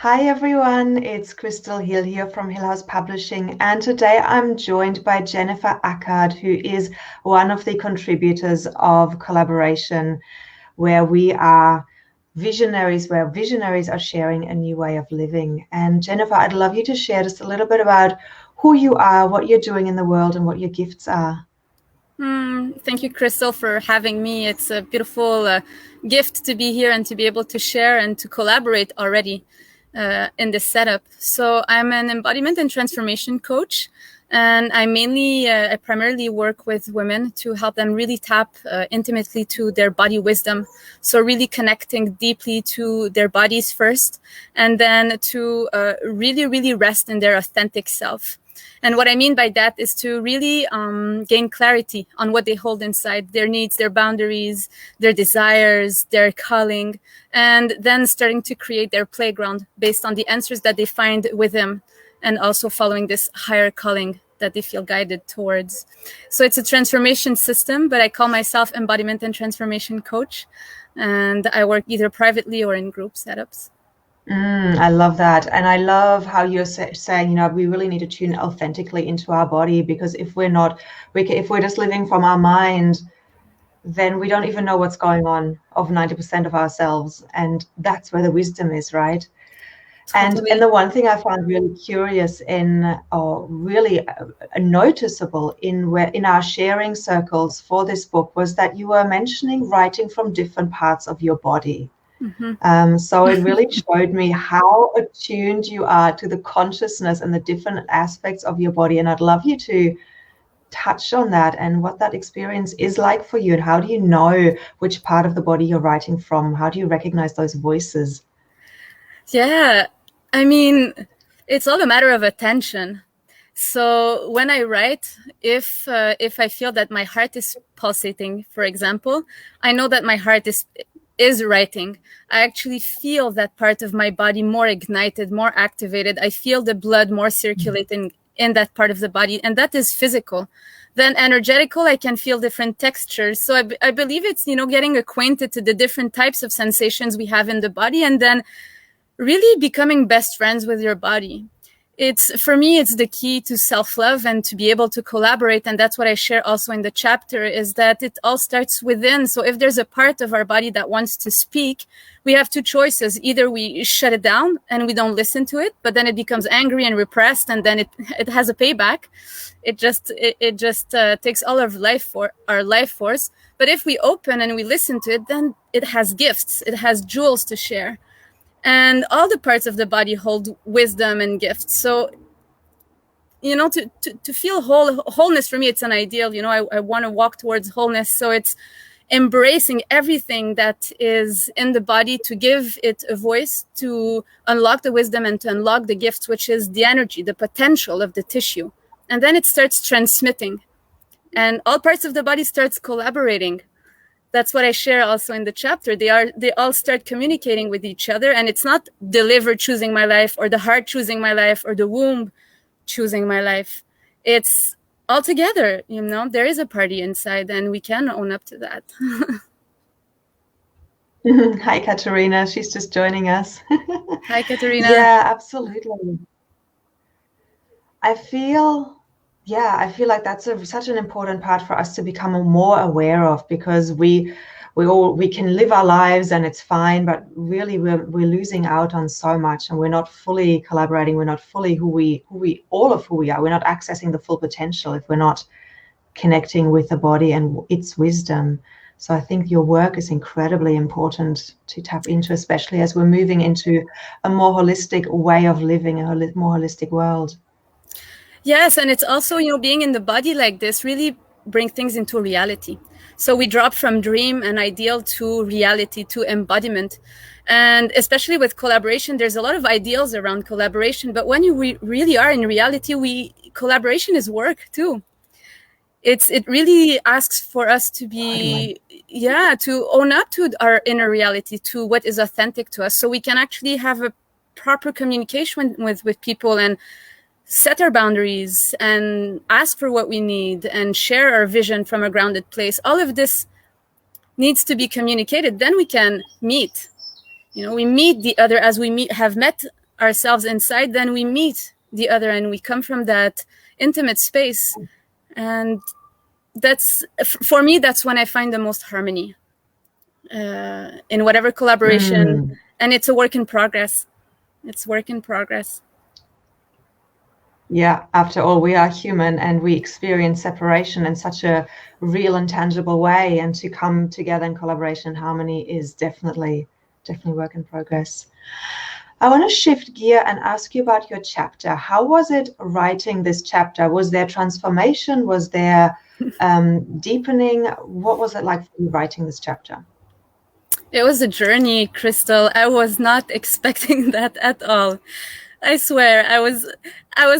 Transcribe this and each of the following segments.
Hi everyone, it's Crystal Hill here from Hill House Publishing, and today I'm joined by Jennifer Ackard, who is one of the contributors of Collaboration, where visionaries are sharing a new way of living. And Jennifer, I'd love you to share just a little bit about who you are, what you're doing in the world, and what your gifts are. Thank you, Crystal, for having me. It's a beautiful gift to be here and to be able to share and to collaborate already in this setup. So I'm an embodiment and transformation coach, and I primarily work with women to help them really tap intimately to their body wisdom. So really connecting deeply to their bodies first, and then to really, really rest in their authentic self. And what I mean by that is to really gain clarity on what they hold inside, their needs, their boundaries, their desires, their calling, and then starting to create their playground based on the answers that they find within, and also following this higher calling that they feel guided towards. So it's a transformation system, but I call myself embodiment and transformation coach. And I work either privately or in group setups. I love that. And I love how you're saying, we really need to tune authentically into our body, because if we're not, if we're just living from our mind, then we don't even know what's going on of 90% of ourselves. And that's where the wisdom is, right? Totally. And the one thing I found really curious or really noticeable in our sharing circles for this book was that you were mentioning writing from different parts of your body. So it really showed me how attuned you are to the consciousness and the different aspects of your body. And I'd love you to touch on that and what that experience is like for you. And how do you know which part of the body you're writing from? How do you recognize those voices? Yeah, I mean, it's all a matter of attention. So when I write, if I feel that my heart is pulsating, for example, I know that my heart is writing. I actually feel that part of my body more ignited, more activated. I feel the blood more circulating in that part of the body, and that is physical. Then energetical, I can feel different textures. So I believe it's, getting acquainted to the different types of sensations we have in the body, and then really becoming best friends with your body. For me, it's the key to self-love and to be able to collaborate. And that's what I share also in the chapter, is that it all starts within. So if there's a part of our body that wants to speak, we have two choices. Either we shut it down and we don't listen to it, but then it becomes angry and repressed, and then it has a payback. It just takes all of our life force. But if we open and we listen to it, then it has gifts. It has jewels to share. And all the parts of the body hold wisdom and gifts. So, to feel wholeness, for me, it's an ideal. I want to walk towards wholeness. So it's embracing everything that is in the body, to give it a voice, to unlock the wisdom and to unlock the gifts, which is the energy, the potential of the tissue. And then it starts transmitting, and all parts of the body starts collaborating. That's what I share also in the chapter. They all start communicating with each other, and it's not the liver choosing my life, or the heart choosing my life, or the womb choosing my life. It's all together. There is a party inside, and we can own up to that. Hi, Katerina. She's just joining us. Hi, Katerina. Yeah, absolutely. I feel like that's such an important part for us to become more aware of, because we can live our lives and it's fine, but really we're losing out on so much, and we're not fully collaborating. We're not fully who we are. We're not accessing the full potential if we're not connecting with the body and its wisdom. So I think your work is incredibly important to tap into, especially as we're moving into a more holistic way of living, a more holistic world. Yes, and it's also, being in the body like this really bring things into reality. So we drop from dream and ideal to reality, to embodiment. And especially with collaboration, there's a lot of ideals around collaboration. But when we really are in reality, collaboration is work too. It really asks for us to to own up to our inner reality, to what is authentic to us, so we can actually have a proper communication with people, and set our boundaries, and ask for what we need, and share our vision from a grounded place. All of this needs to be communicated. Then we can meet. We meet the other as we have met ourselves inside, then we meet the other and we come from that intimate space. And that's, for me, that's when I find the most harmony in whatever collaboration. And it's a work in progress. It's work in progress. Yeah, after all, we are human and we experience separation in such a real and tangible way. And to come together in collaboration and harmony is definitely work in progress. I want to shift gear and ask you about your chapter. How was it writing this chapter? Was there transformation? Was there deepening? What was it like for you writing this chapter? It was a journey, Crystal. I was not expecting that at all. I swear, I was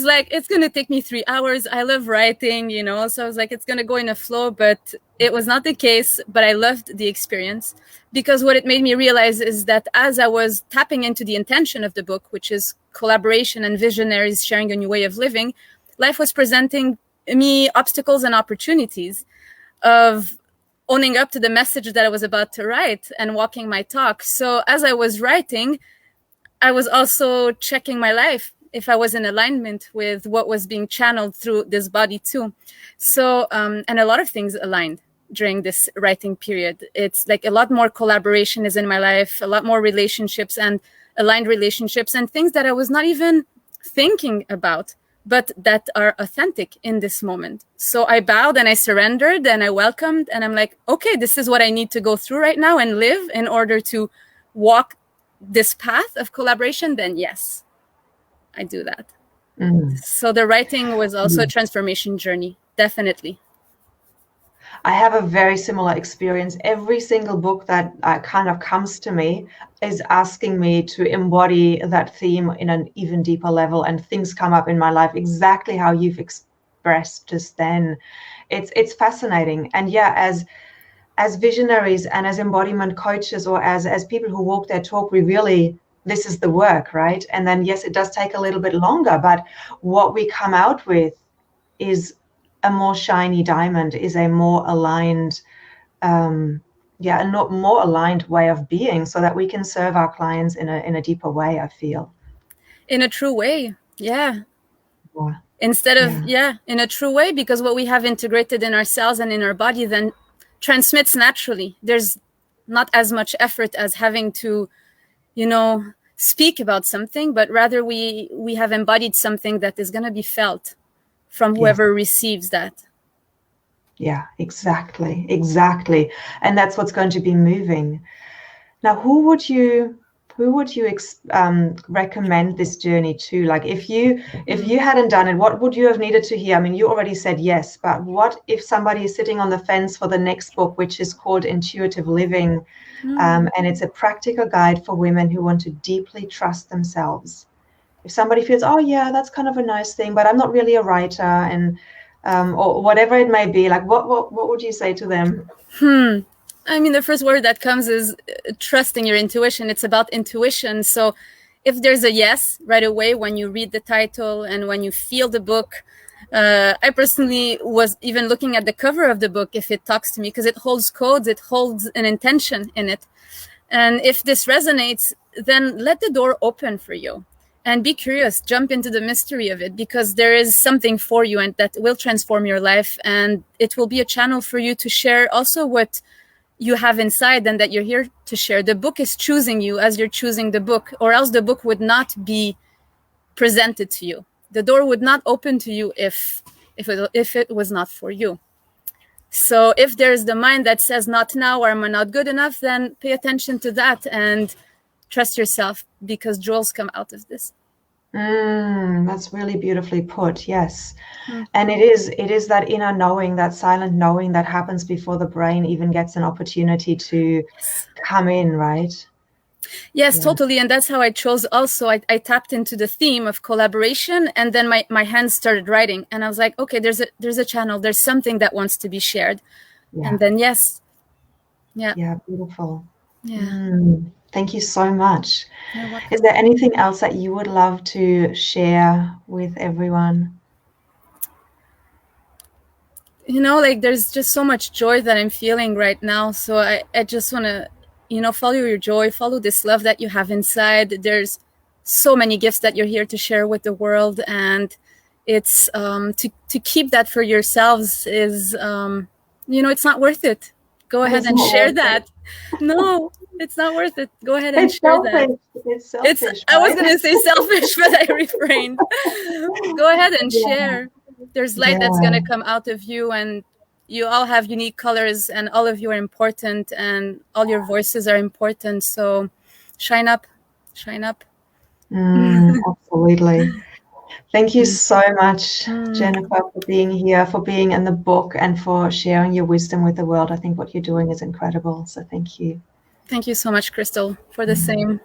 like, it's going to take me 3 hours. I love writing, you know, so I was like, it's going to go in a flow, but it was not the case. But I loved the experience, because what it made me realize is that as I was tapping into the intention of the book, which is collaboration and visionaries sharing a new way of living, life was presenting me obstacles and opportunities of owning up to the message that I was about to write and walking my talk. So as I was writing, I was also checking my life, if I was in alignment with what was being channeled through this body too. So, and a lot of things aligned during this writing period. It's like a lot more collaboration is in my life, a lot more relationships and aligned relationships and things that I was not even thinking about, but that are authentic in this moment. So I bowed and I surrendered and I welcomed, and I'm like, okay, this is what I need to go through right now and live in order to walk this path of collaboration. Then yes, I do that. So the writing was also a transformation journey, definitely. I have a very similar experience. Every single book that kind of comes to me is asking me to embody that theme in an even deeper level, and things come up in my life exactly how you've expressed just then. It's fascinating. And yeah, as visionaries and as embodiment coaches, or as people who walk their talk, we really, this is the work, right? And then yes, it does take a little bit longer, but what we come out with is a more shiny diamond, is a more aligned, a more aligned way of being, so that we can serve our clients in a deeper way, I feel. In a true way, yeah. Instead of, in a true way, because what we have integrated in ourselves and in our body then transmits naturally. There's not as much effort as having to, you know, speak about something, but rather we have embodied something that is going to be felt from whoever receives that. Yeah, exactly. And that's what's going to be moving. Now, who would you recommend this journey to? Like, if you hadn't done it, what would you have needed to hear? I mean, you already said yes, but what if somebody is sitting on the fence for the next book, which is called Intuitive Living, and it's a practical guide for women who want to deeply trust themselves? If somebody feels, oh yeah, that's kind of a nice thing, but I'm not really a writer, and or whatever it may be, like what would you say to them? I mean, the first word that comes is trusting your intuition. It's about intuition. So if there's a yes right away when you read the title and when you feel the book, I personally was even looking at the cover of the book if it talks to me, because it holds codes, it holds an intention in it. And if this resonates, then let the door open for you and be curious, jump into the mystery of it, because there is something for you and that will transform your life. And it will be a channel for you to share also what you have inside and that you're here to share. The book is choosing you as you're choosing the book, or else the book would not be presented to you. The door would not open to you if it was not for you. So if there's the mind that says not now, or I'm not good enough, then pay attention to that and trust yourself, because jewels come out of this. That's really beautifully put. Yes. And it is that inner knowing, that silent knowing that happens before the brain even gets an opportunity to come in, right? Yes, totally. And that's how I chose also. I tapped into the theme of collaboration, and then my hands started writing, and I was like, okay, there's a channel, there's something that wants to be shared. And then yes. Yeah, beautiful. Thank you so much. Is there anything else that you would love to share with everyone? You know, like, there's just so much joy that I'm feeling right now. So I just want to, you know, follow your joy, follow this love that you have inside. There's so many gifts that you're here to share with the world, and it's to keep that for yourselves is it's not worth it. Go ahead and share that. No, it's not worth it. Go ahead and share that. It's selfish. Right? I was going to say selfish, but I refrained. Go ahead and share. There's light that's going to come out of you, and you all have unique colors, and all of you are important, and all your voices are important. So shine up, shine up. Absolutely. Thank you so much, Jennifer, for being here, for being in the book, and for sharing your wisdom with the world. I think what you're doing is incredible. So thank you. Thank you so much, Crystal, for the same.